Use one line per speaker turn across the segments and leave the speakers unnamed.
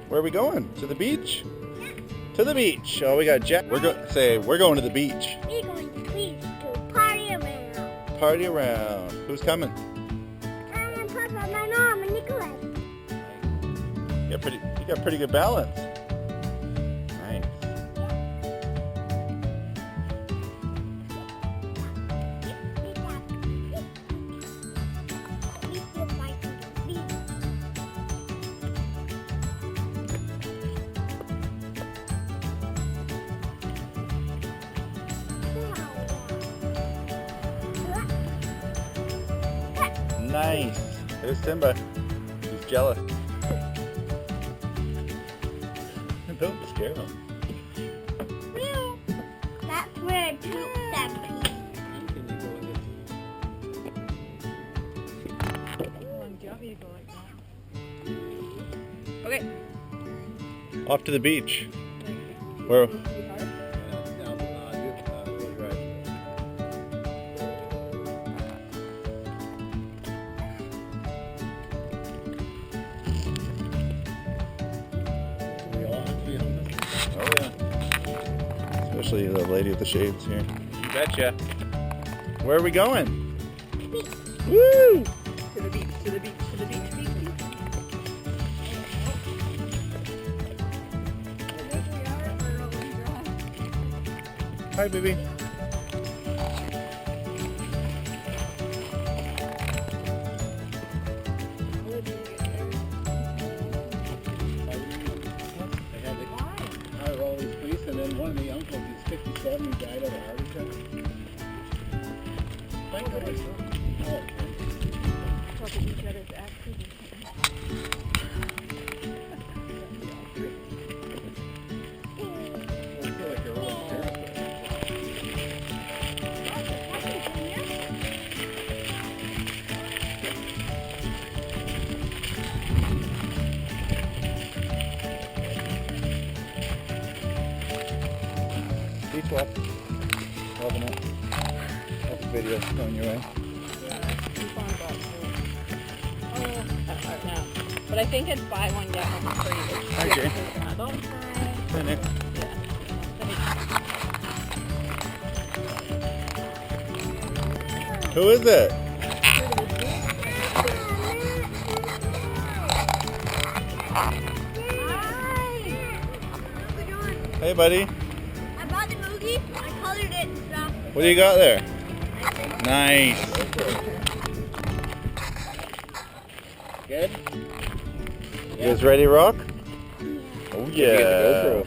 Where are we going? To the beach? To the beach. Oh, we got Jack. We're going to the beach.
We're going to the beach to party around.
Party around. Who's coming?
Papa, my mom, and Nicholas.
You got pretty good balance. Nice. Nice. There's Simba. He's jealous. Don't scare him.
That's where I pooped that pee.
Okay.
Off to the beach. Where? Oh yeah. Especially the lady with the shades here. You betcha. Where are we going?
Beach.
Woo!
To the beach, to the beach, to the beach, beach, beach.
Hi, baby.
All these police, and then one of the uncles, he's 57, he died of a heart attack. Thank goodness. Oh.
Talking each other's accidents.
I feel like you're all terrible.
Beach walk. Loving it. That's a video going your way.
No. But I think it's buy one get one free.
Hi, Jay. Hi, Nick. Who is it? Hey, buddy.
I bought the movie, I colored it and stuff.
What do you got there? Nice.
Good?
You guys ready to rock? Oh yeah.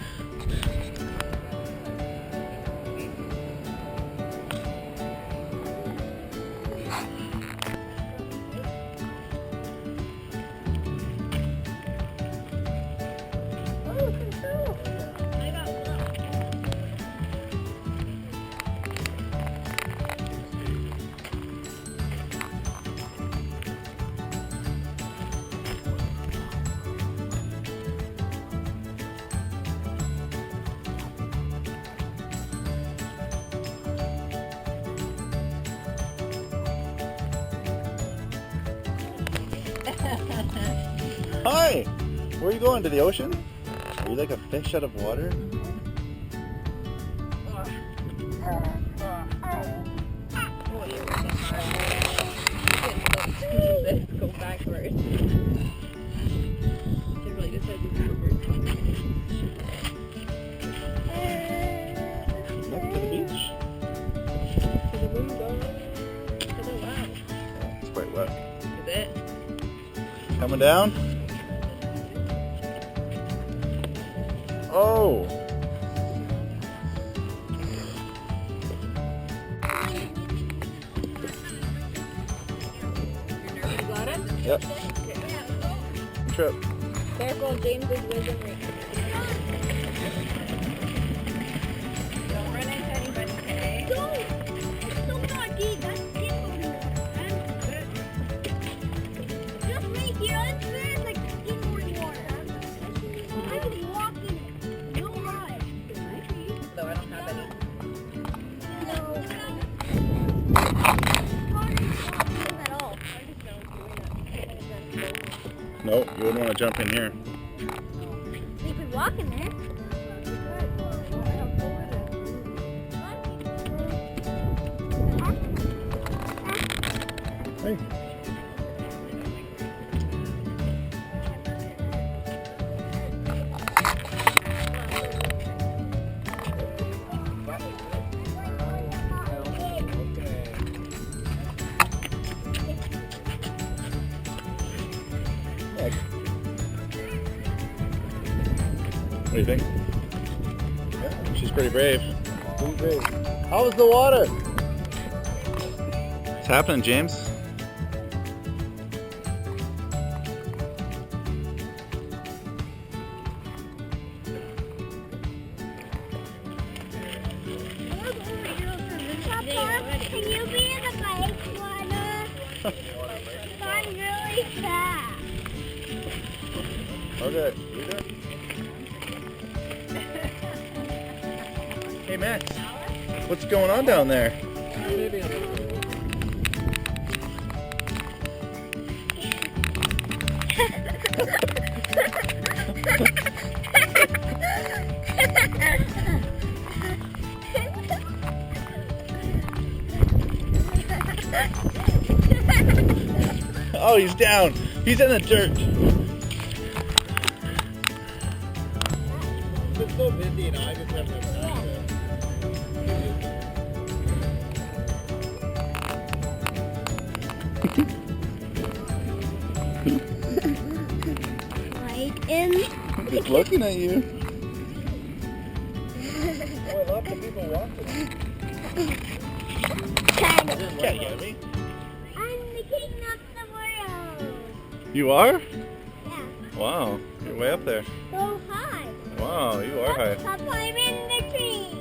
Oh, control. I got one.
Hi. Where are you going? To the ocean? Are you like a fish out of water?
Go backwards. Kimberly decided to do
Up to the beach.
to the window. To the wow.
Oh, it's quite wet.
Is it?
Coming down? Oh!
You got it?
Yep. Trip.
Careful, James is whizzing right now. Don't run into anybody today.
Don't! It's so naughty. That's skateboarding. Just right here. I swear it's like skateboarding water. I was walking it. No lie.
Though I don't have any.
No, you wouldn't want to jump in here.
walk in there.
Hey. What do you think? Yeah, she's pretty brave.
Pretty big. How was the water?
What's happening, James?
Papa, can you be in the bike water? Run really fast.
Okay, you good? Hey, Max. What's going on down there? Oh, he's down. He's in the dirt.
It's so busy, you know, I just have no time
Right in.
Just looking at you.
Oh, lots of people walking.
Kind of.
Can't get me.
I'm the king of the world.
You are?
Yeah.
Wow, you're way up there.
So high.
Wow, you are high.
Papa, I'm in the tree.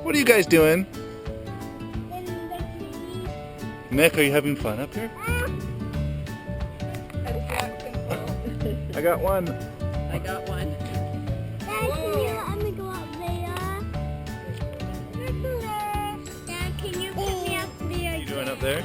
What are you guys doing?
In the tree.
Nick, are you having fun up here?
Ah.
I got one.
I got one.
Dad, can you let me go up there? Dad, can you put me up there?
You doing up there?